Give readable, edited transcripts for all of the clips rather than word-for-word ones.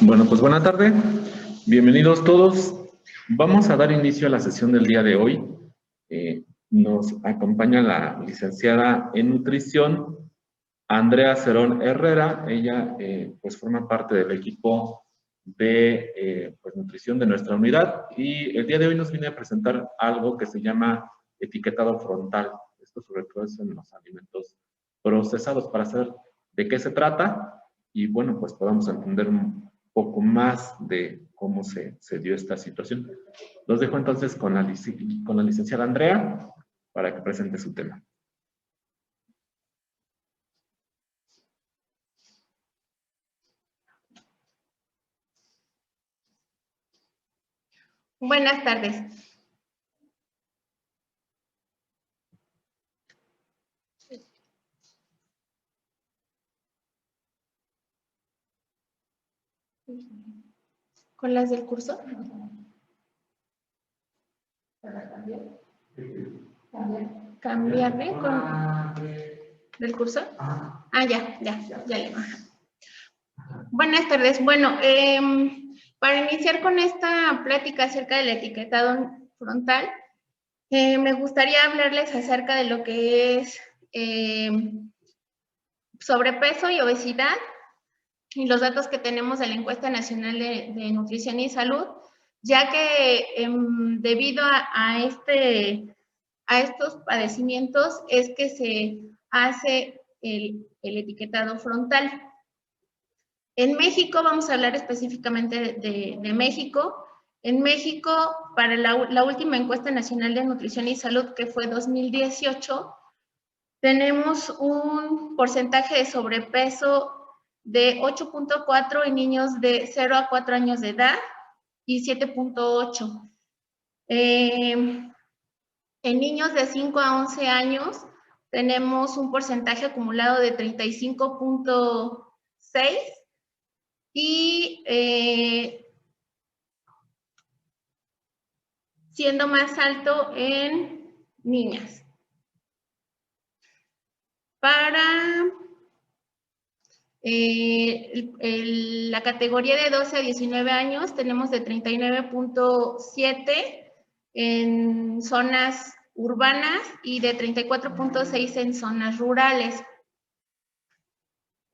Bueno, pues buena tarde. Bienvenidos todos. Vamos a dar inicio a la sesión del día de hoy. Nos acompaña la licenciada en nutrición, Andrea Cerón Herrera. Ella pues forma parte del equipo de pues, nutrición de nuestra unidad y el día de hoy nos viene a presentar algo que se llama etiquetado frontal. Esto sobre todo es en los alimentos procesados, para saber de qué se trata y bueno, pues podamos entender un poco más de cómo se dio esta situación. Los dejo entonces con la licenciada Andrea para que presente su tema. Buenas tardes. ¿Con las del curso? ¿Cambiarle con del curso? Ya le bajo. Buenas tardes. Bueno, para iniciar con esta plática acerca del etiquetado frontal, me gustaría hablarles acerca de lo que es sobrepeso y obesidad y los datos que tenemos de la Encuesta Nacional de Nutrición y Salud, ya que debido a estos padecimientos es que se hace el etiquetado frontal. En México, vamos a hablar específicamente de México. En México, para la última Encuesta Nacional de Nutrición y Salud, que fue 2018, tenemos un porcentaje de sobrepeso de 8.4 en niños de 0 a 4 años de edad y 7.8. En niños de 5 a 11 años tenemos un porcentaje acumulado de 35.6 y siendo más alto en niñas. Para la categoría de 12 a 19 años tenemos de 39.7 en zonas urbanas y de 34.6 en zonas rurales.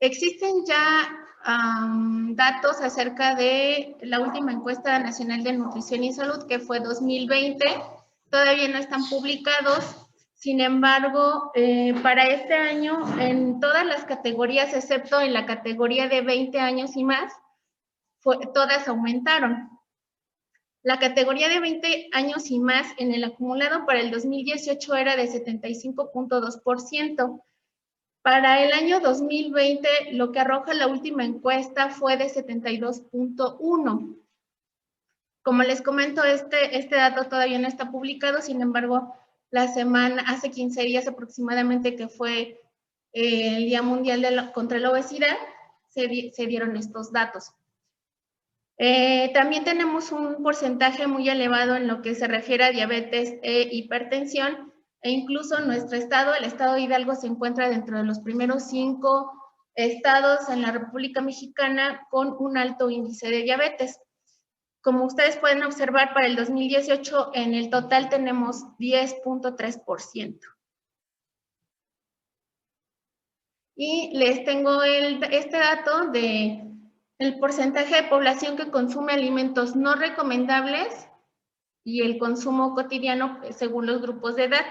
Existen ya datos acerca de la última encuesta nacional de nutrición y salud, que fue 2020. Todavía no están publicados. Sin embargo, para este año, en todas las categorías, excepto en la categoría de 20 años y más, todas aumentaron. La categoría de 20 años y más en el acumulado para el 2018 era de 75.2%. Para el año 2020, lo que arroja la última encuesta fue de 72.1. Como les comento, este dato todavía no está publicado, sin embargo, hace 15 días aproximadamente, que fue el Día Mundial contra la Obesidad, se dieron estos datos. También tenemos un porcentaje muy elevado en lo que se refiere a diabetes e hipertensión, e incluso nuestro estado, el estado de Hidalgo, se encuentra dentro de los primeros 5 estados en la República Mexicana con un alto índice de diabetes. Como ustedes pueden observar, para el 2018 en el total tenemos 10.3%. Y les tengo este dato de el porcentaje de población que consume alimentos no recomendables y el consumo cotidiano según los grupos de edad.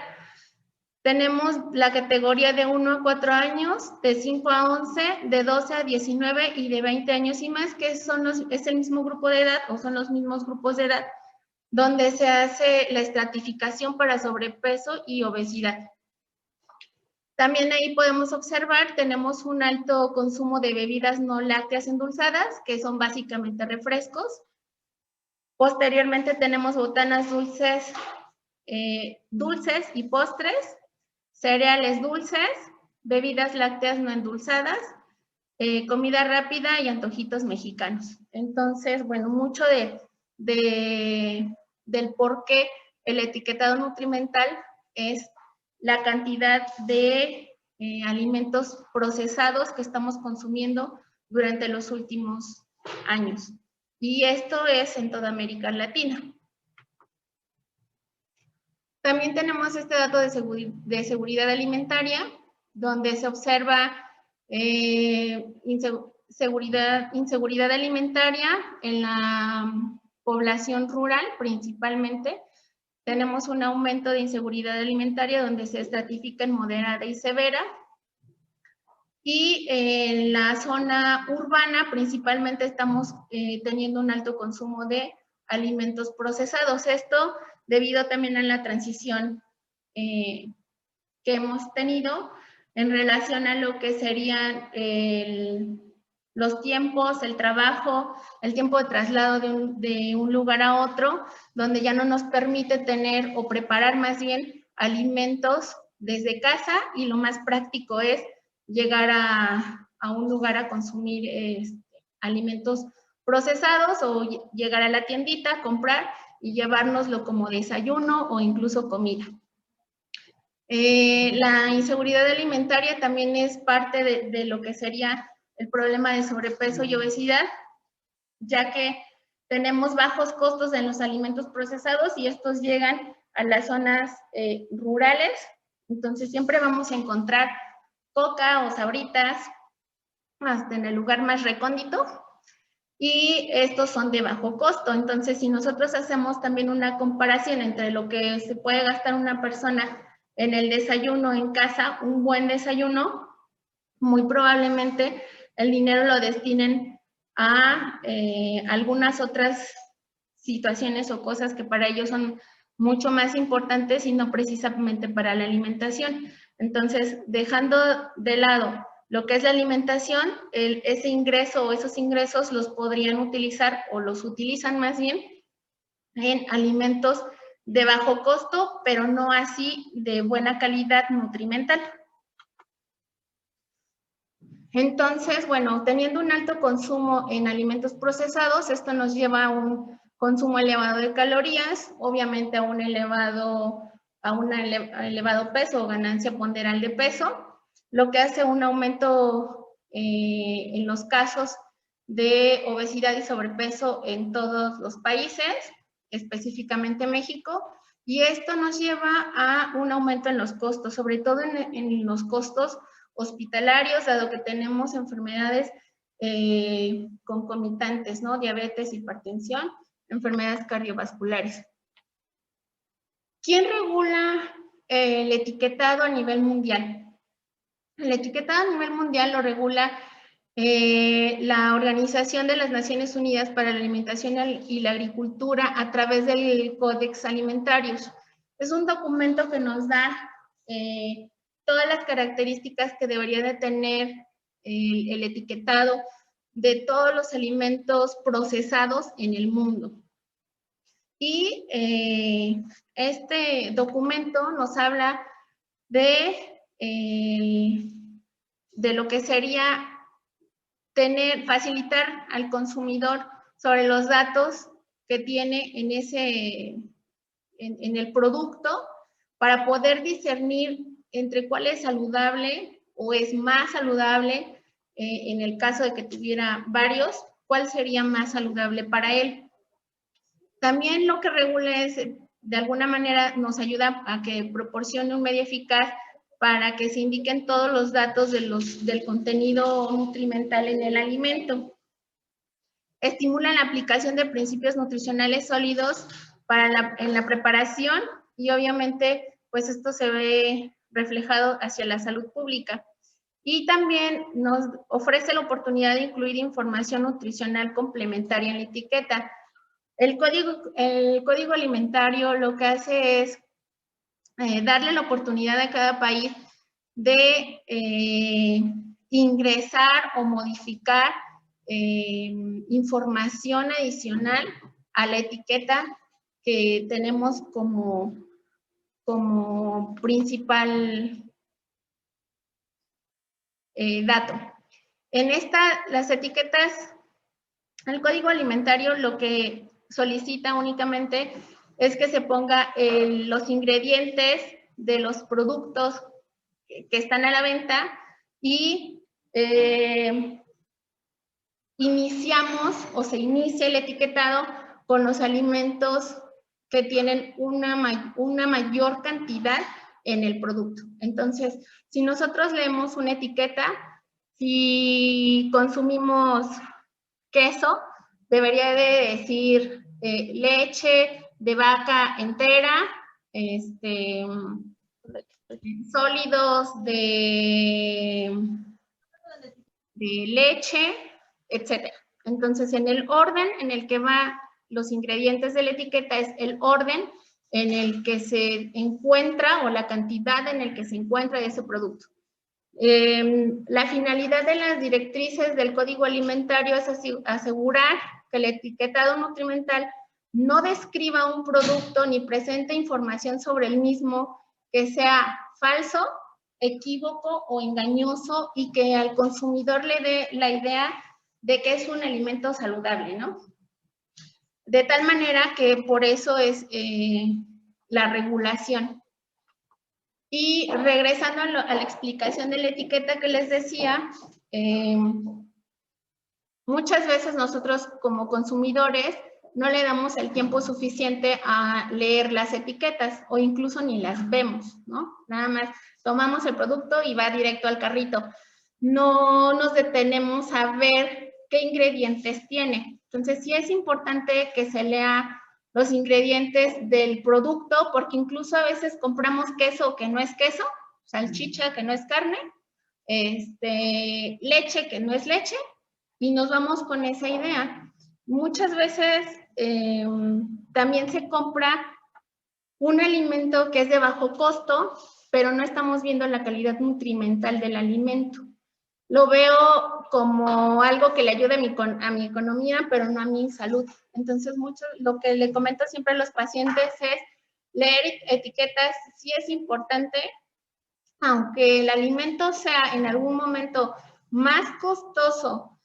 Tenemos la categoría de 1 a 4 años, de 5 a 11, de 12 a 19 y de 20 años y más, que es el mismo grupo de edad o son los mismos grupos de edad donde se hace la estratificación para sobrepeso y obesidad. También ahí podemos observar, tenemos un alto consumo de bebidas no lácteas endulzadas, que son básicamente refrescos. Posteriormente tenemos botanas dulces y postres, cereales dulces, bebidas lácteas no endulzadas, comida rápida y antojitos mexicanos. Entonces, bueno, mucho del por qué el etiquetado nutrimental es la cantidad de alimentos procesados que estamos consumiendo durante los últimos años. Y esto es en toda América Latina. También tenemos este dato de seguridad alimentaria, donde se observa inseguridad alimentaria en la población rural principalmente. Tenemos un aumento de inseguridad alimentaria donde se estratifica en moderada y severa. Y en la zona urbana principalmente estamos teniendo un alto consumo de alimentos procesados. Esto debido también a la transición que hemos tenido en relación a lo que serían los tiempos, el trabajo, el tiempo de traslado de un lugar a otro, donde ya no nos permite tener o preparar más bien alimentos desde casa, y lo más práctico es llegar a un lugar a consumir alimentos procesados o llegar a la tiendita, comprar y llevárnoslo como desayuno o incluso comida. La inseguridad alimentaria también es parte de lo que sería el problema de sobrepeso y obesidad, ya que tenemos bajos costos en los alimentos procesados y estos llegan a las zonas rurales. Entonces siempre vamos a encontrar Coca o Sabritas hasta en el lugar más recóndito, y estos son de bajo costo. Entonces, si nosotros hacemos también una comparación entre lo que se puede gastar una persona en el desayuno en casa, un buen desayuno, muy probablemente el dinero lo destinen a algunas otras situaciones o cosas que para ellos son mucho más importantes y no precisamente para la alimentación. Entonces, dejando de lado lo que es la alimentación, ese ingreso o esos ingresos los podrían utilizar o los utilizan más bien en alimentos de bajo costo, pero no así de buena calidad nutrimental. Entonces, bueno, teniendo un alto consumo en alimentos procesados, esto nos lleva a un consumo elevado de calorías, obviamente a un elevado peso o ganancia ponderal de peso, lo que hace un aumento en los casos de obesidad y sobrepeso en todos los países, específicamente México, y esto nos lleva a un aumento en los costos, sobre todo en los costos hospitalarios, dado que tenemos enfermedades concomitantes, ¿no? Diabetes, hipertensión, enfermedades cardiovasculares. ¿Quién regula el etiquetado a nivel mundial? El etiquetado a nivel mundial lo regula la Organización de las Naciones Unidas para la Alimentación y la Agricultura a través del Codex Alimentarius. Es un documento que nos da todas las características que debería de tener el etiquetado de todos los alimentos procesados en el mundo. Y este documento nos habla de lo que sería facilitar al consumidor sobre los datos que tiene en el producto, para poder discernir entre cuál es saludable o es más saludable, en el caso de que tuviera varios, cuál sería más saludable para él. También lo que regula es, de alguna manera, nos ayuda a que proporcione un medio eficaz para que se indiquen todos los datos del contenido nutrimental en el alimento. Estimula la aplicación de principios nutricionales sólidos en la preparación, y obviamente pues esto se ve reflejado hacia la salud pública. Y también nos ofrece la oportunidad de incluir información nutricional complementaria en la etiqueta. El código alimentario lo que hace es darle la oportunidad a cada país de ingresar o modificar información adicional a la etiqueta que tenemos como principal dato. En las etiquetas, el código alimentario lo que solicita únicamente es que se ponga los ingredientes de los productos que están a la venta, y iniciamos o se inicia el etiquetado con los alimentos que tienen una mayor cantidad en el producto. Entonces, si nosotros leemos una etiqueta, si consumimos queso, debería de decir leche de vaca entera, sólidos de leche, etc. Entonces, en el orden en el que van los ingredientes de la etiqueta es el orden en el que se encuentra o la cantidad en el que se encuentra ese producto. La finalidad de las directrices del Código Alimentario es asegurar que el etiquetado nutrimental no describa un producto ni presente información sobre el mismo que sea falso, equívoco o engañoso y que al consumidor le dé la idea de que es un alimento saludable, ¿no? De tal manera que por eso es la regulación. Y regresando a la explicación de la etiqueta que les decía, muchas veces nosotros como consumidores no le damos el tiempo suficiente a leer las etiquetas o incluso ni las vemos, ¿no? Nada más tomamos el producto y va directo al carrito. No nos detenemos a ver qué ingredientes tiene. Entonces, sí es importante que se lea los ingredientes del producto, porque incluso a veces compramos queso que no es queso, salchicha que no es carne, leche que no es leche, y nos vamos con esa idea. Muchas veces también se compra un alimento que es de bajo costo, pero no estamos viendo la calidad nutrimental del alimento. Lo veo como algo que le ayuda a mi economía, pero no a mi salud. Entonces, lo que le comento siempre a los pacientes es leer etiquetas. Sí es importante, aunque el alimento sea en algún momento más costoso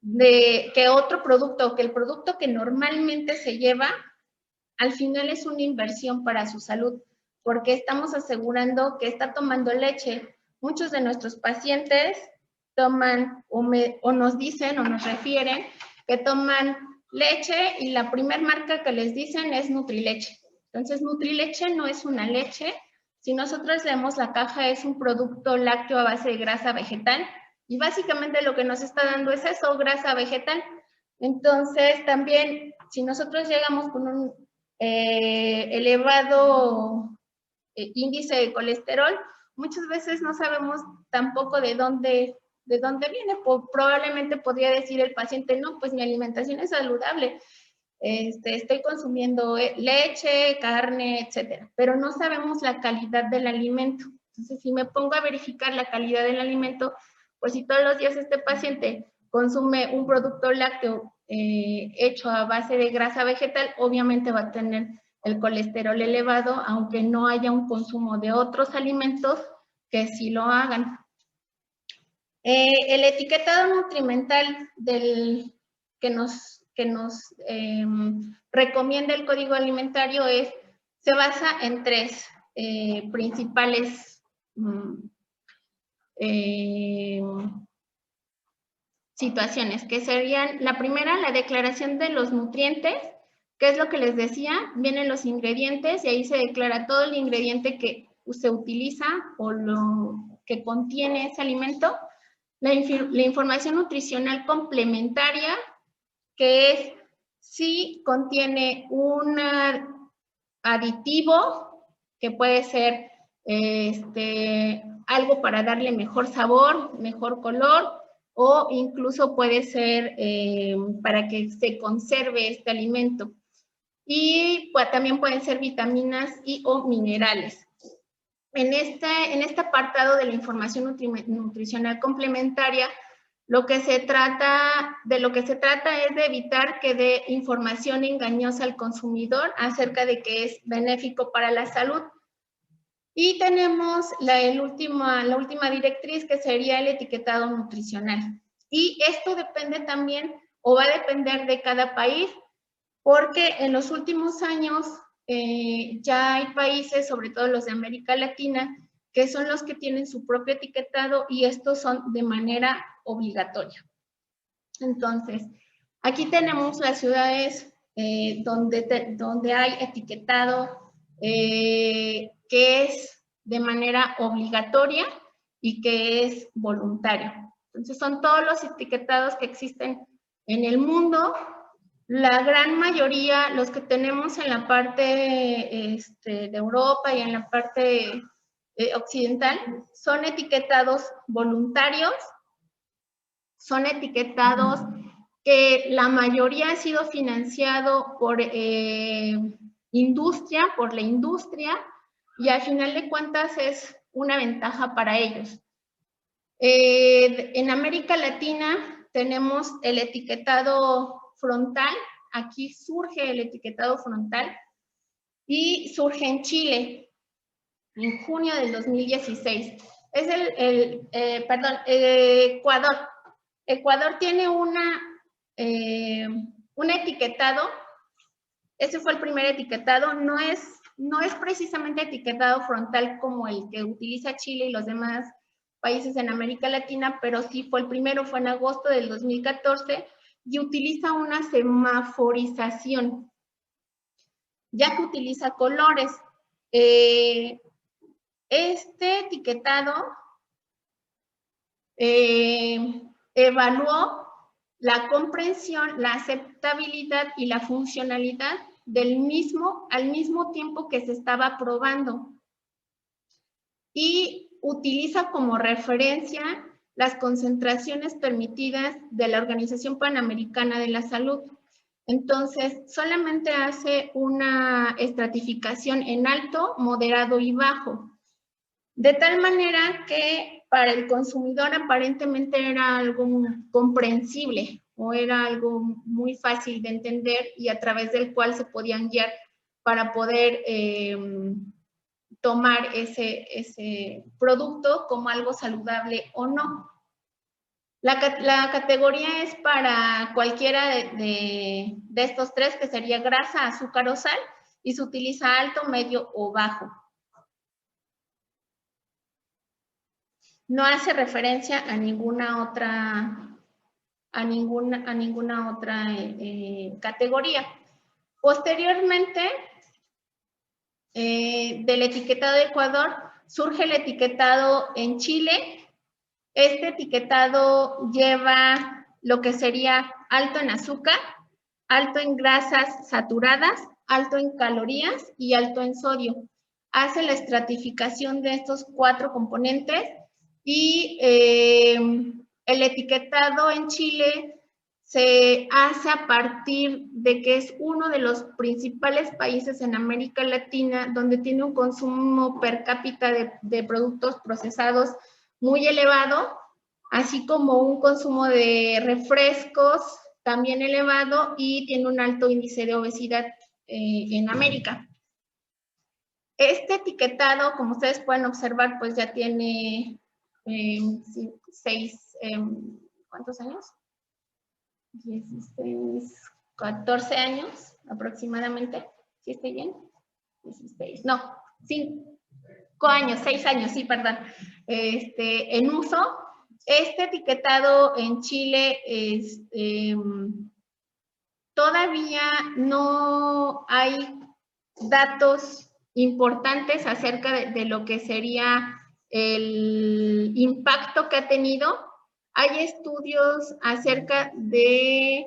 que otro producto, que el producto que normalmente se lleva, al final es una inversión para su salud, porque estamos asegurando que está tomando leche. Muchos de nuestros pacientes toman o nos dicen o nos refieren que toman leche y la primer marca que les dicen es Nutrileche. Entonces, Nutrileche no es una leche. Si nosotros leemos la caja, es un producto lácteo a base de grasa vegetal y básicamente lo que nos está dando es eso, grasa vegetal. Entonces, también, si nosotros llegamos con un elevado índice de colesterol, muchas veces no sabemos tampoco de dónde viene. Probablemente podría decir el paciente, no, pues mi alimentación es saludable, estoy consumiendo leche, carne, etcétera, pero no sabemos la calidad del alimento. Entonces, si me pongo a verificar la calidad del alimento, pues si todos los días este paciente consume un producto lácteo hecho a base de grasa vegetal, obviamente va a tener el colesterol elevado, aunque no haya un consumo de otros alimentos que sí lo hagan. El etiquetado nutrimental que nos recomienda el Código Alimentario se basa en tres principales situaciones, que serían la primera, la declaración de los nutrientes, que es lo que les decía, vienen los ingredientes y ahí se declara todo el ingrediente que se utiliza o lo que contiene ese alimento. La información nutricional complementaria, que es si contiene un aditivo, que puede ser algo para darle mejor sabor, mejor color, o incluso puede ser para que se conserve este alimento. Y pues, también pueden ser vitaminas y o minerales. En este apartado de la información nutricional complementaria, de lo que se trata es de evitar que dé información engañosa al consumidor acerca de que es benéfico para la salud. Y tenemos la última directriz, que sería el etiquetado nutricional. Y esto depende también, o va a depender de cada país, porque en los últimos años ya hay países, sobre todo los de América Latina, que son los que tienen su propio etiquetado y estos son de manera obligatoria. Entonces, aquí tenemos las ciudades donde hay etiquetado que es de manera obligatoria y que es voluntario. Entonces, son todos los etiquetados que existen en el mundo. La gran mayoría, los que tenemos en la parte de Europa y en la parte occidental, son etiquetados voluntarios, son etiquetados que la mayoría ha sido financiado por industria, por la industria, y al final de cuentas es una ventaja para ellos. En América Latina tenemos el etiquetado frontal, aquí surge el etiquetado frontal, y surge en Chile, en junio del 2016. Es Ecuador. Ecuador tiene un etiquetado, ese fue el primer etiquetado, no es precisamente etiquetado frontal como el que utiliza Chile y los demás países en América Latina, pero sí fue el primero, fue en agosto del 2014, y utiliza una semaforización, ya que utiliza colores. Este etiquetado evaluó la comprensión, la aceptabilidad y la funcionalidad del mismo al mismo tiempo que se estaba probando, y utiliza como referencia las concentraciones permitidas de la Organización Panamericana de la Salud. Entonces, solamente hace una estratificación en alto, moderado y bajo, de tal manera que para el consumidor aparentemente era algo comprensible o era algo muy fácil de entender y a través del cual se podían guiar para poder tomar ese producto como algo saludable o no. La categoría es para cualquiera de estos tres, que sería grasa, azúcar o sal, y se utiliza alto, medio o bajo. No hace referencia a ninguna otra, categoría. Posteriormente, del etiquetado de Ecuador, surge el etiquetado en Chile. Este etiquetado lleva lo que sería alto en azúcar, alto en grasas saturadas, alto en calorías y alto en sodio. Hace la estratificación de estos 4 componentes y el etiquetado en Chile se hace a partir de que es uno de los principales países en América Latina donde tiene un consumo per cápita de productos procesados muy elevado, así como un consumo de refrescos también elevado, y tiene un alto índice de obesidad en América. Este etiquetado, como ustedes pueden observar, pues ya tiene ¿cuántos años? 16, 14 años aproximadamente. ¿Sí estoy bien? 16, no, 5 años, 6 años, sí, perdón, en uso. Este etiquetado en Chile todavía no hay datos importantes acerca de lo que sería el impacto que ha tenido. Hay estudios acerca del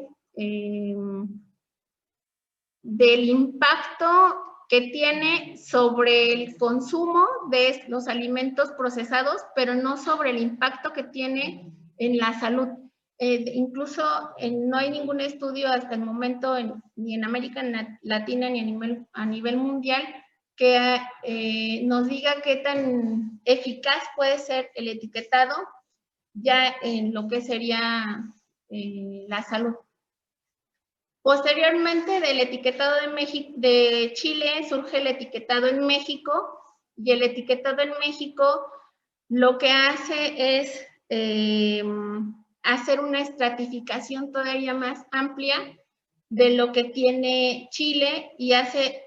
impacto que tiene sobre el consumo de los alimentos procesados, pero no sobre el impacto que tiene en la salud. Incluso no hay ningún estudio hasta el momento ni en América Latina ni a nivel mundial que nos diga qué tan eficaz puede ser el etiquetado ya en lo que sería la salud. Posteriormente del etiquetado de Chile surge el etiquetado en México, y el etiquetado en México lo que hace es hacer una estratificación todavía más amplia de lo que tiene Chile, y hace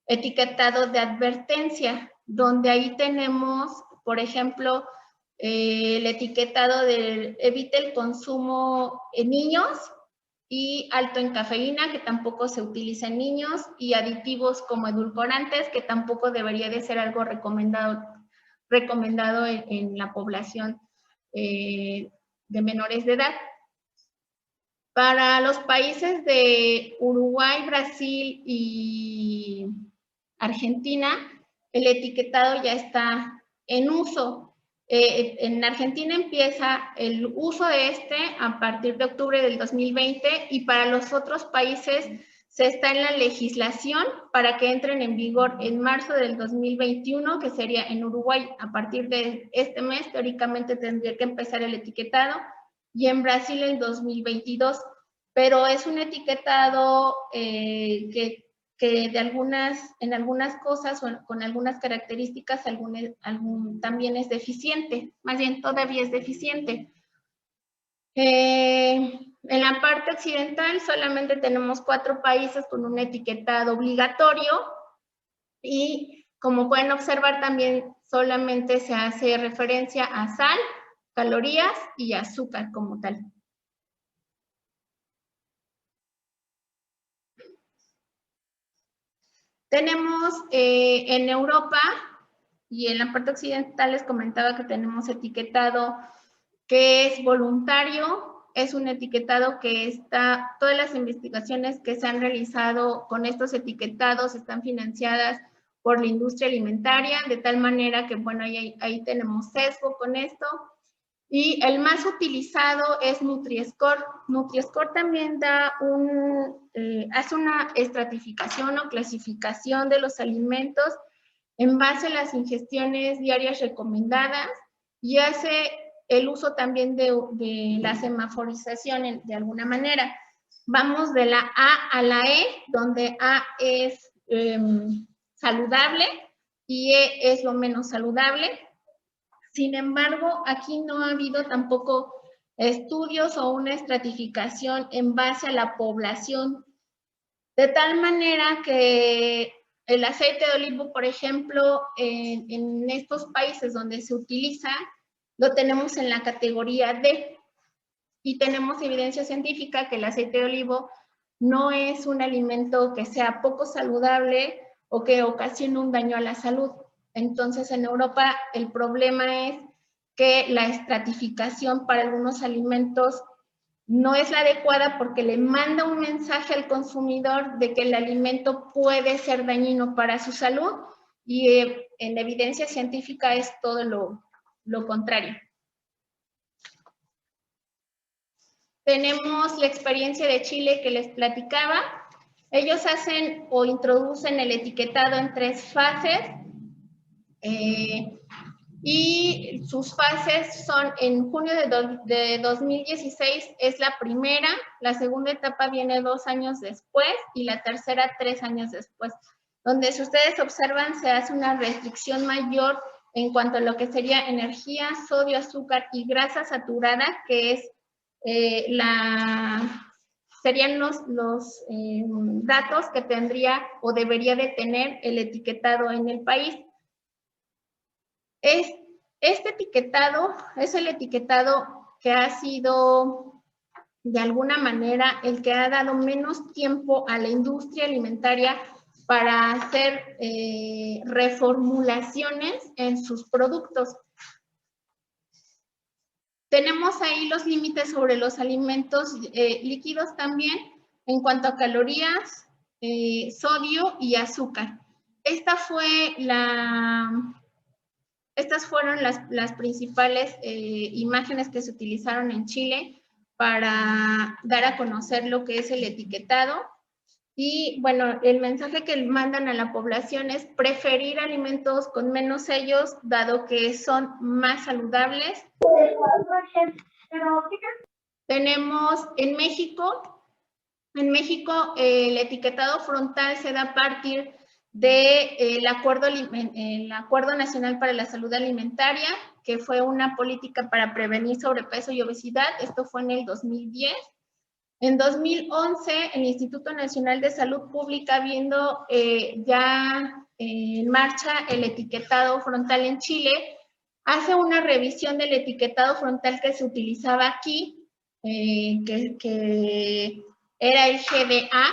etiquetado de advertencia, donde ahí tenemos, por ejemplo, el etiquetado de evite el consumo en niños y alto en cafeína, que tampoco se utiliza en niños, y aditivos como edulcorantes, que tampoco debería de ser algo recomendado en la población de menores de edad. Para los países de Uruguay, Brasil y Argentina, el etiquetado ya está en uso. En Argentina empieza el uso de este a partir de octubre del 2020 y para los otros países se está en la legislación para que entren en vigor en marzo del 2021, que sería en Uruguay a partir de este mes, teóricamente tendría que empezar el etiquetado, y en Brasil en 2022, pero es un etiquetado que en algunas cosas o con algunas características también es deficiente, más bien todavía es deficiente. En la parte occidental solamente tenemos 4 países con un etiquetado obligatorio y como pueden observar también solamente se hace referencia a sal, calorías y azúcar como tal. Tenemos en Europa y en la parte occidental les comentaba que tenemos etiquetado que es voluntario, es un etiquetado que está, todas las investigaciones que se han realizado con estos etiquetados están financiadas por la industria alimentaria, de tal manera que, bueno, ahí tenemos sesgo con esto. Y el más utilizado es Nutri-Score. Nutri-Score también hace una estratificación o clasificación de los alimentos en base a las ingestiones diarias recomendadas y hace el uso también de la semaforización de alguna manera. Vamos de la A a la E, donde A es saludable y E es lo menos saludable. Sin embargo, aquí no ha habido tampoco estudios o una estratificación en base a la población, de tal manera que el aceite de olivo, por ejemplo, en estos países donde se utiliza, lo tenemos en la categoría D y tenemos evidencia científica que el aceite de olivo no es un alimento que sea poco saludable o que ocasione un daño a la salud. Entonces, en Europa el problema es que la estratificación para algunos alimentos no es la adecuada porque le manda un mensaje al consumidor de que el alimento puede ser dañino para su salud y en evidencia científica es todo lo contrario. Tenemos la experiencia de Chile que les platicaba. Ellos hacen o introducen el etiquetado en 3 fases y sus fases son en junio de 2016 es la primera, la segunda etapa viene 2 años después y la tercera 3 años después, donde si ustedes observan se hace una restricción mayor en cuanto a lo que sería energía, sodio, azúcar y grasa saturada, que es serían los datos que tendría o debería de tener el etiquetado en el país. Este etiquetado es el etiquetado que ha sido de alguna manera el que ha dado menos tiempo a la industria alimentaria para hacer reformulaciones en sus productos. Tenemos ahí los límites sobre los alimentos líquidos también en cuanto a calorías, sodio y azúcar. Estas fueron las principales imágenes que se utilizaron en Chile para dar a conocer lo que es el etiquetado. Y bueno, el mensaje que mandan a la población es preferir alimentos con menos sellos, dado que son más saludables. Tenemos en México el etiquetado frontal se da a partir del Acuerdo Nacional para la Salud Alimentaria, que fue una política para prevenir sobrepeso y obesidad. Esto fue en el 2010. En 2011, el Instituto Nacional de Salud Pública, viendo ya en marcha el etiquetado frontal en Chile, hace una revisión del etiquetado frontal que se utilizaba aquí, que era el GDA,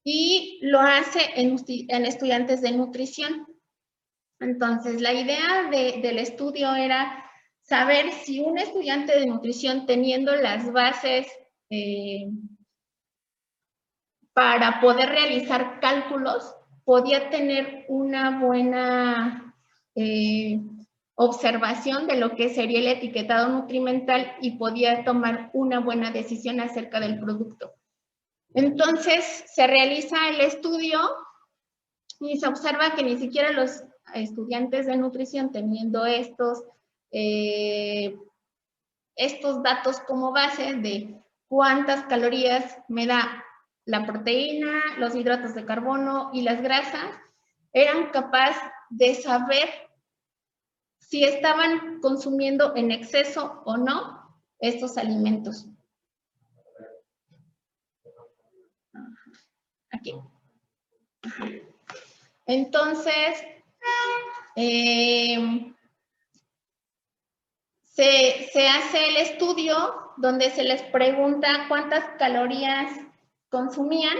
y lo hace en estudiantes de nutrición. Entonces, la idea del estudio era saber si un estudiante de nutrición, teniendo las bases para poder realizar cálculos, podía tener una buena observación de lo que sería el etiquetado nutrimental y podía tomar una buena decisión acerca del producto. Entonces, se realiza el estudio y se observa que ni siquiera los estudiantes de nutrición, teniendo estos datos como base de cuántas calorías me da la proteína, los hidratos de carbono y las grasas, eran capaces de saber si estaban consumiendo en exceso o no estos alimentos. Aquí. Entonces, se hace el estudio donde se les pregunta cuántas calorías consumían,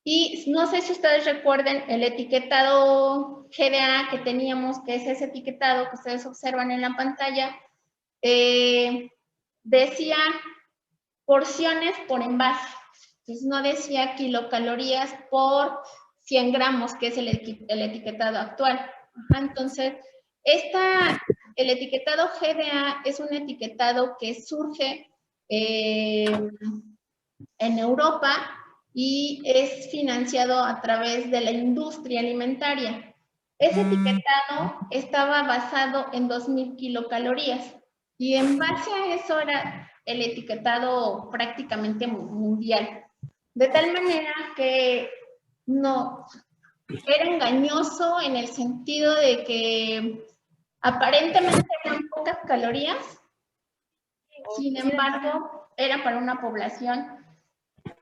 y no sé si ustedes recuerden el etiquetado GDA que teníamos, que es ese etiquetado que ustedes observan en la pantalla, decía porciones por envase. Entonces no decía kilocalorías por 100 gramos, que es el etiquetado actual. Ajá, entonces, el etiquetado GDA es un etiquetado que surge en Europa y es financiado a través de la industria alimentaria. Ese etiquetado estaba basado en 2.000 kilocalorías y en base a eso era el etiquetado prácticamente mundial. De tal manera que no era engañoso en el sentido de que aparentemente eran pocas calorías, sin embargo, era para una población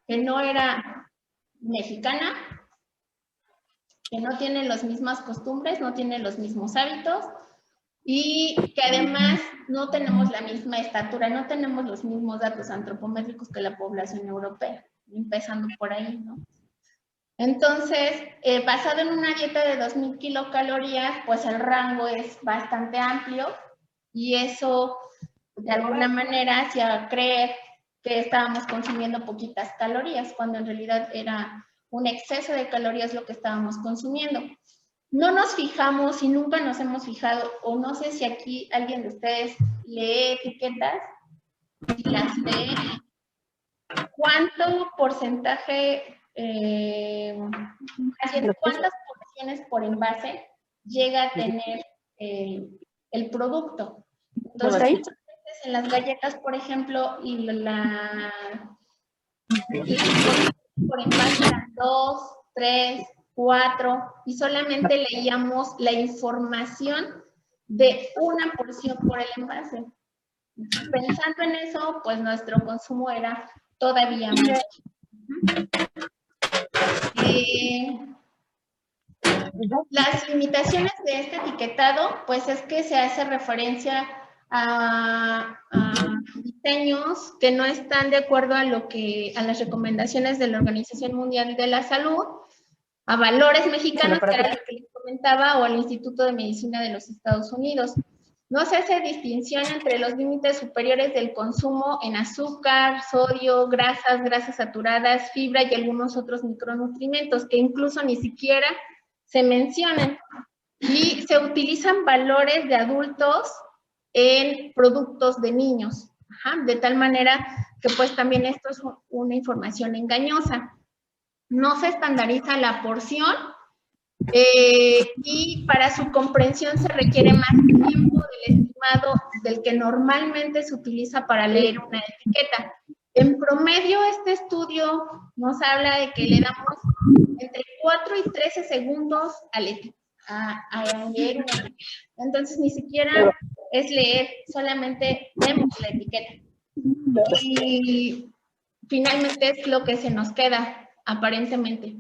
que no era mexicana, que no tiene las mismas costumbres, no tiene los mismos hábitos y que además no tenemos la misma estatura, no tenemos los mismos datos antropométricos que la población europea, empezando por ahí, ¿no? Entonces, basado en una dieta de 2.000 kilocalorías, pues el rango es bastante amplio y eso de alguna manera hacía creer que estábamos consumiendo poquitas calorías, cuando en realidad era un exceso de calorías lo que estábamos consumiendo. No nos fijamos y nunca nos hemos fijado, o no sé si aquí alguien de ustedes lee etiquetas y las lee, cuánto porcentaje, cuántas porciones por envase llega a tener el producto. Entonces, en las galletas, por ejemplo, y por envase eran 2, 3, 4, y solamente leíamos la información de una porción por el envase. Pensando en eso, pues nuestro consumo era todavía más. Las limitaciones de este etiquetado, pues es que se hace referencia a diseños que no están de acuerdo a las recomendaciones de la Organización Mundial de la Salud, a valores mexicanos, que era lo que les comentaba, o al Instituto de Medicina de los Estados Unidos. No se hace distinción entre los límites superiores del consumo en azúcar, sodio, grasas saturadas, fibra y algunos otros micronutrientes que incluso ni siquiera se mencionan. Y se utilizan valores de adultos en productos de niños. Ajá, de tal manera que pues también esto es una información engañosa. No se estandariza la porción y para su comprensión se requiere más tiempo del estimado del que normalmente se utiliza para leer una etiqueta. En promedio, este estudio nos habla de que le damos entre 4 y 13 segundos a leer una etiqueta. Entonces, ni siquiera es leer, solamente vemos la etiqueta. Y finalmente es lo que se nos queda, aparentemente.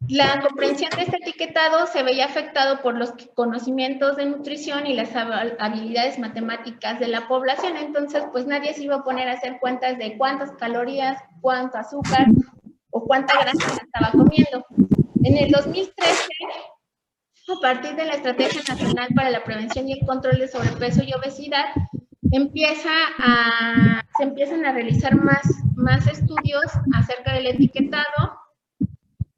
La comprensión de este etiquetado se veía afectado por los conocimientos de nutrición y las habilidades matemáticas de la población. Entonces, pues nadie se iba a poner a hacer cuentas de cuántas calorías, cuánto azúcar o cuánta grasa se estaba comiendo. En el 2013, a partir de la Estrategia Nacional para la Prevención y el Control de Sobrepeso y Obesidad, se empiezan a realizar más estudios acerca del etiquetado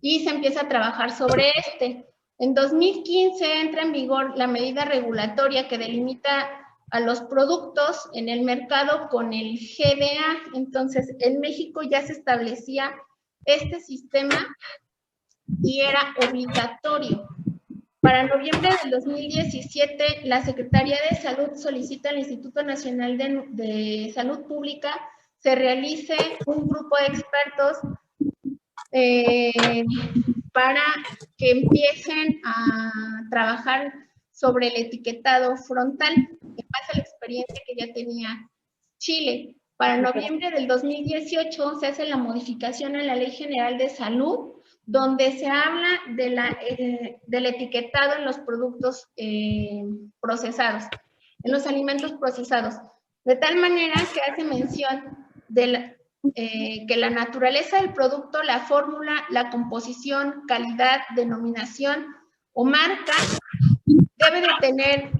y se empieza a trabajar sobre este. En 2015 entra en vigor la medida regulatoria que delimita a los productos en el mercado con el GDA. Entonces, en México ya se establecía este sistema y era obligatorio. Para noviembre del 2017, la Secretaría de Salud solicita al Instituto Nacional de Salud Pública se realice un grupo de expertos para que empiecen a trabajar sobre el etiquetado frontal, en base a la experiencia que ya tenía Chile. Para noviembre del 2018 se hace la modificación a la Ley General de Salud, donde se habla del etiquetado en los productos procesados, en los alimentos procesados, de tal manera que hace mención de que la naturaleza del producto, la fórmula, la composición, calidad, denominación o marca debe de tener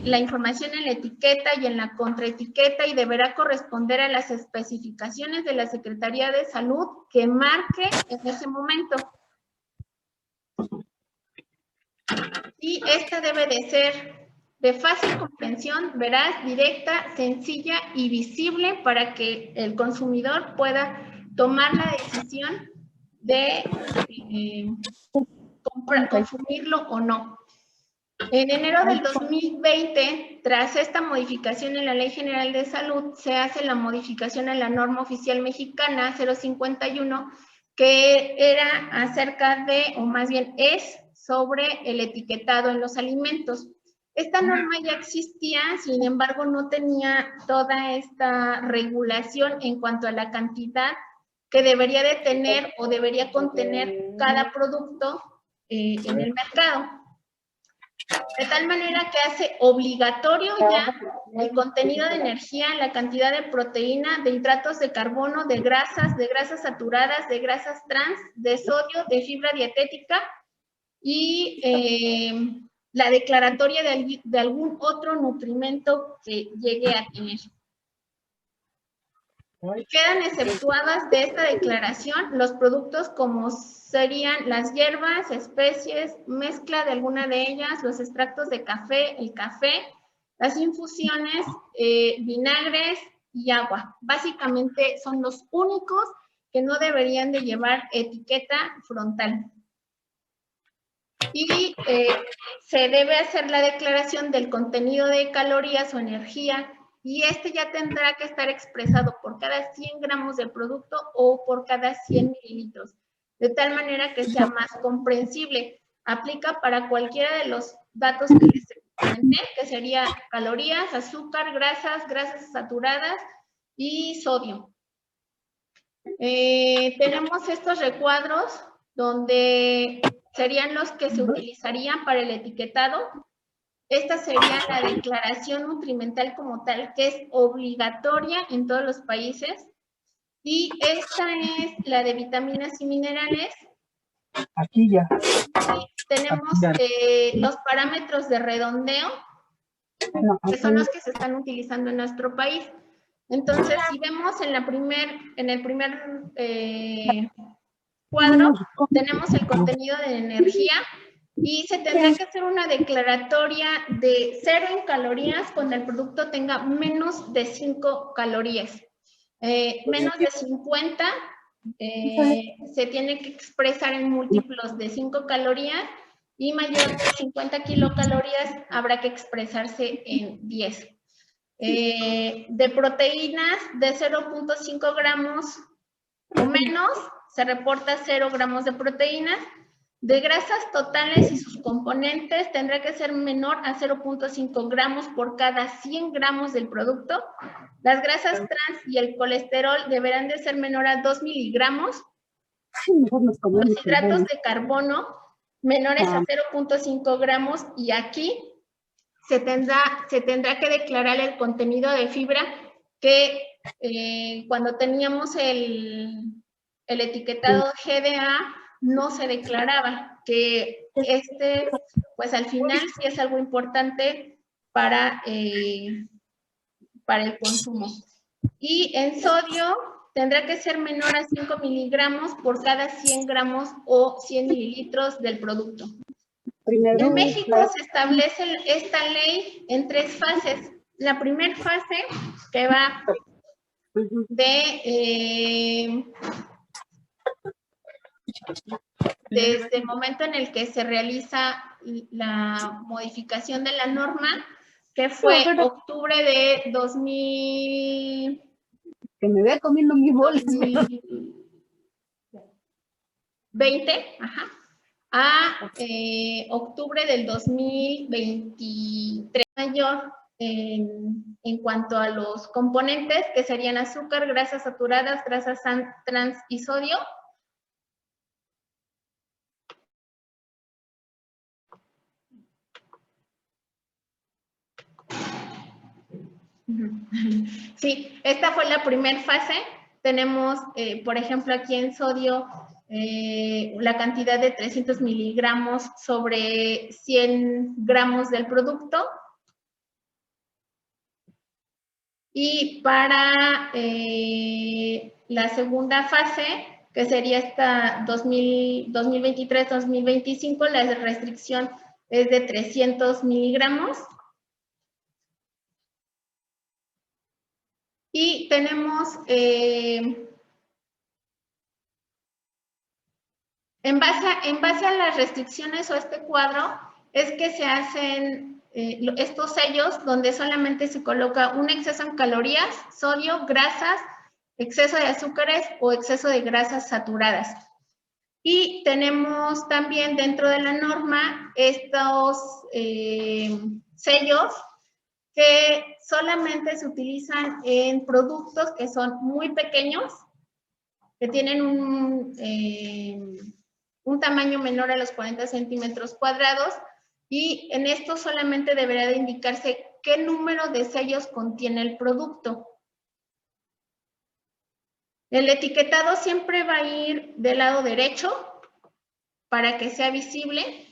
la información en la etiqueta y en la contraetiqueta y deberá corresponder a las especificaciones de la Secretaría de Salud que marque en ese momento. Y esta debe de ser de fácil comprensión, veraz, directa, sencilla y visible para que el consumidor pueda tomar la decisión de consumirlo o no. En enero del 2020, tras esta modificación en la Ley General de Salud, se hace la modificación a la norma oficial mexicana 051, que era acerca de, o más bien es, sobre el etiquetado en los alimentos. Esta norma ya existía, sin embargo, no tenía toda esta regulación en cuanto a la cantidad que debería de tener o debería contener cada producto en el mercado. De tal manera que hace obligatorio ya el contenido de energía, la cantidad de proteína, de hidratos de carbono, de grasas saturadas, de grasas trans, de sodio, de fibra dietética y la declaratoria de algún otro nutrimento que llegue a tener. Quedan exceptuadas de esta declaración los productos como serían las hierbas, especies, mezcla de alguna de ellas, los extractos de café, el café, las infusiones, vinagres y agua. Básicamente son los únicos que no deberían de llevar etiqueta frontal. Y se debe hacer la declaración del contenido de calorías o energía y este ya tendrá que estar expresado por cada 100 gramos de producto o por cada 100 mililitros, de tal manera que sea más comprensible. Aplica para cualquiera de los datos que les comenté, que sería calorías, azúcar, grasas saturadas y sodio. Tenemos estos recuadros donde serían los que se utilizarían para el etiquetado. Esta sería la declaración nutrimental como tal, que es obligatoria en todos los países. Y esta es la de vitaminas y minerales. Aquí ya. Y tenemos los parámetros de redondeo, que son los que se están utilizando en nuestro país. Entonces, si vemos en el primer cuadro, tenemos el contenido de energía y se tendrá que hacer una declaratoria de 0 en calorías cuando el producto tenga menos de 5 calorías. Menos de 50 se tiene que expresar en múltiplos de 5 calorías y mayor de 50 kilocalorías habrá que expresarse en 10. De proteínas de 0.5 gramos o menos se reporta 0 gramos de proteínas. De grasas totales y sus componentes tendrá que ser menor a 0.5 gramos por cada 100 gramos del producto. Las grasas trans y el colesterol deberán de ser menor a 2 miligramos Sí, mejor nos comemos los hidratos de carbono menores a 0.5 gramos, y aquí se tendrá que declarar el contenido de fibra que cuando teníamos el etiquetado GDA no se declaraba, que pues al final sí es algo importante para el consumo. Y en sodio tendrá que ser menor a 5 miligramos por cada 100 gramos o 100 mililitros del producto. En México se establece esta ley en 3 fases. La primera fase, que va desde el momento en el que se realiza la modificación de la norma, que fue octubre de 2000. Que me vea comiendo mi bolis. 20, a octubre del 2023, mayor en cuanto a los componentes, que serían azúcar, grasas saturadas, grasas trans y sodio. Sí, esta fue la primera fase. Tenemos, por ejemplo, aquí en sodio, la cantidad de 300 miligramos sobre 100 gramos del producto. Y para la segunda fase, que sería esta 2023-2025, la restricción es de 300 miligramos. Y tenemos, en base a las restricciones o este cuadro, es que se hacen estos sellos donde solamente se coloca un exceso en calorías, sodio, grasas, exceso de azúcares o exceso de grasas saturadas. Y tenemos también dentro de la norma estos sellos que solamente se utilizan en productos que son muy pequeños, que tienen un tamaño menor a los 40 centímetros cuadrados, y en esto solamente deberá de indicarse qué número de sellos contiene el producto. El etiquetado siempre va a ir del lado derecho para que sea visible.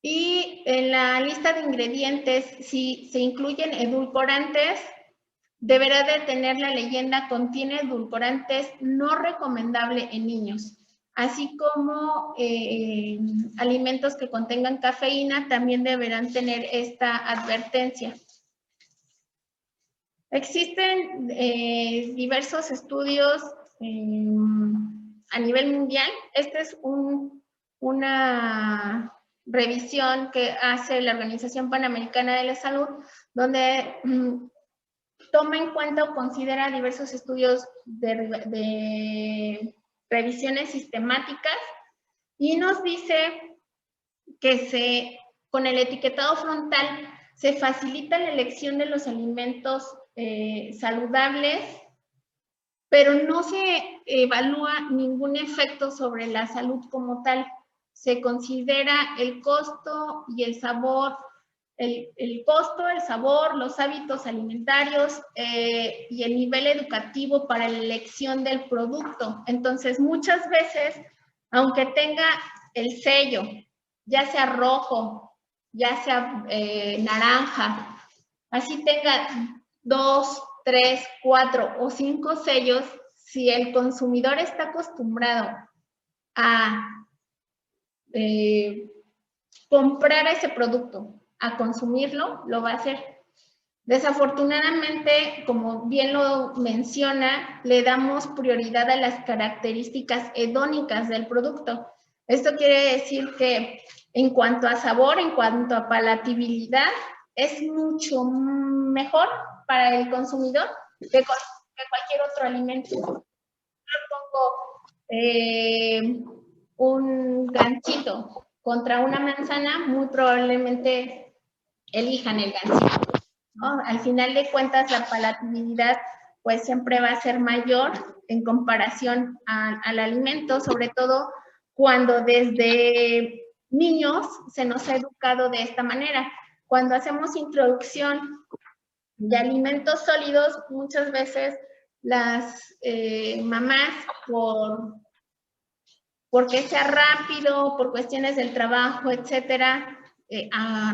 Y en la lista de ingredientes, si se incluyen edulcorantes, deberá de tener la leyenda "contiene edulcorantes no recomendable en niños", así como alimentos que contengan cafeína también deberán tener esta advertencia. Existen diversos estudios a nivel mundial. Esta es una revisión que hace la Organización Panamericana de la Salud, donde toma en cuenta o considera diversos estudios de revisiones sistemáticas, y nos dice que con el etiquetado frontal se facilita la elección de los alimentos saludables, pero no se evalúa ningún efecto sobre la salud como tal. Se considera el costo y el sabor, el costo, el sabor, los hábitos alimentarios y el nivel educativo para la elección del producto. Entonces, muchas veces, aunque tenga el sello, ya sea rojo, ya sea naranja, así tenga 2, 3, 4 o 5 sellos, si el consumidor está acostumbrado a comprar ese producto, a consumirlo, lo va a hacer. Desafortunadamente, como bien lo menciona, le damos prioridad a las características hedónicas del producto. Esto quiere decir que en cuanto a sabor, en cuanto a palatabilidad, es mucho mejor para el consumidor que cualquier otro alimento. Yo pongo un ganchito contra una manzana, muy probablemente elijan el ganchito, ¿no? Al final de cuentas, la palatabilidad pues siempre va a ser mayor en comparación al alimento, sobre todo cuando desde niños se nos ha educado de esta manera. Cuando hacemos introducción de alimentos sólidos, muchas veces las mamás, porque sea rápido, por cuestiones del trabajo, etcétera,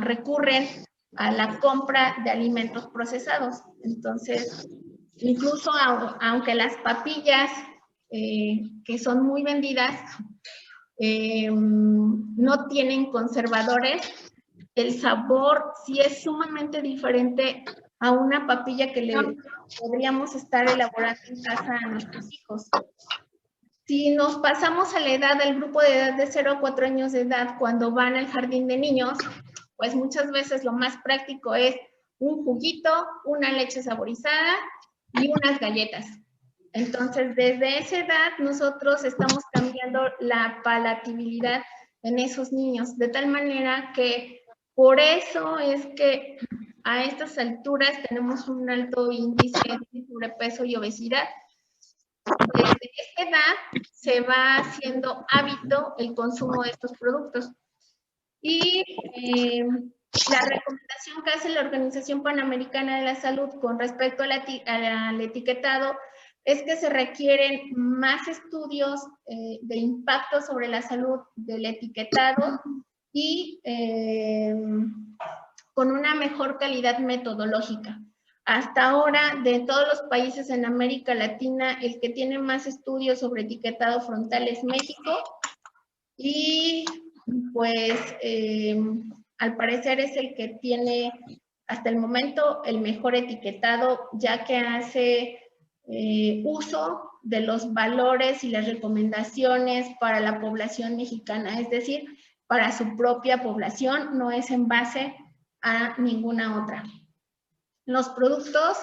recurren a la compra de alimentos procesados. Entonces, incluso aunque las papillas, que son muy vendidas, no tienen conservadores, el sabor sí es sumamente diferente a una papilla que le podríamos estar elaborando en casa a nuestros hijos. Si nos pasamos a la edad, del grupo de edad de 0 a 4 años de edad, cuando van al jardín de niños, pues muchas veces lo más práctico es un juguito, una leche saborizada y unas galletas. Entonces, desde esa edad, nosotros estamos cambiando la palatabilidad en esos niños, de tal manera que por eso es que a estas alturas tenemos un alto índice de sobrepeso y obesidad. Desde esta edad se va haciendo hábito el consumo de estos productos. Y la recomendación que hace la Organización Panamericana de la Salud con respecto al etiquetado es que se requieren más estudios de impacto sobre la salud del etiquetado y con una mejor calidad metodológica. Hasta ahora, de todos los países en América Latina, el que tiene más estudios sobre etiquetado frontal es México y pues al parecer es el que tiene hasta el momento el mejor etiquetado, ya que hace uso de los valores y las recomendaciones para la población mexicana, es decir, para su propia población, no es en base a ninguna otra. Los productos,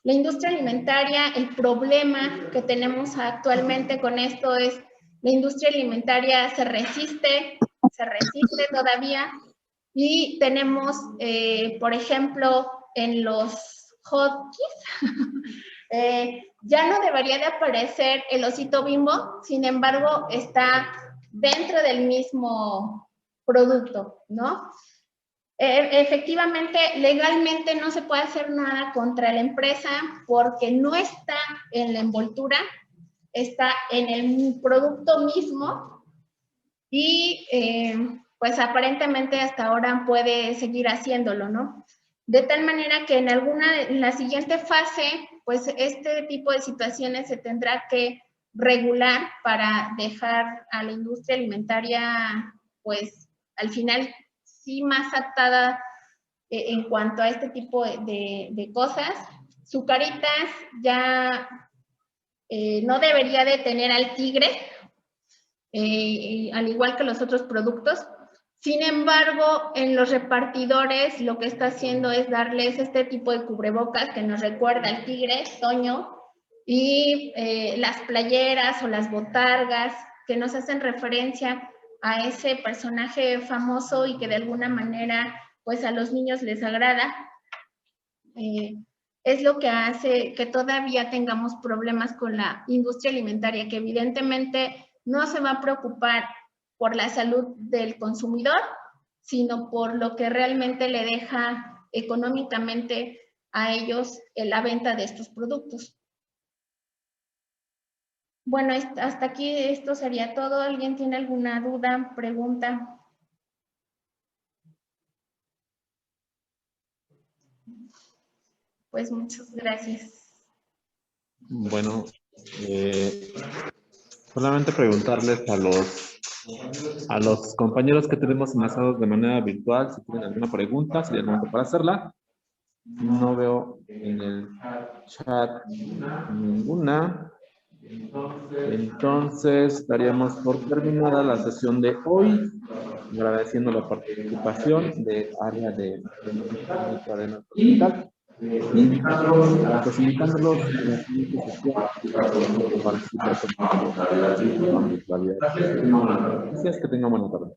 la industria alimentaria, el problema que tenemos actualmente con esto es la industria alimentaria se resiste todavía y tenemos, por ejemplo, en los hotkeys, ya no debería de aparecer el osito Bimbo, sin embargo, está dentro del mismo producto, ¿no? Efectivamente, legalmente no se puede hacer nada contra la empresa porque no está en la envoltura, está en el producto mismo y pues aparentemente hasta ahora puede seguir haciéndolo, ¿no? De tal manera que en la siguiente fase, pues este tipo de situaciones se tendrá que regular para dejar a la industria alimentaria, pues al final sí más atada en cuanto a este tipo de cosas. Zucaritas ya no debería de tener al tigre, al igual que los otros productos. Sin embargo, en los repartidores lo que está haciendo es darles este tipo de cubrebocas que nos recuerda al tigre, Toño, y las playeras o las botargas que nos hacen referencia a ese personaje famoso y que de alguna manera pues a los niños les agrada, es lo que hace que todavía tengamos problemas con la industria alimentaria, que evidentemente no se va a preocupar por la salud del consumidor, sino por lo que realmente le deja económicamente a ellos la venta de estos productos. Bueno, hasta aquí esto sería todo. ¿Alguien tiene alguna duda, pregunta? Pues muchas gracias. Bueno, solamente preguntarles a los compañeros que tenemos enlazados de manera virtual si tienen alguna pregunta, sería el momento para hacerla. No veo en el chat ninguna. Entonces, daríamos por terminada la sesión de hoy, agradeciendo la participación del área de nuestro hospital. Invitándolos a la siguiente sesión para participar con la virtualidad. Gracias, que tengan buena tarde.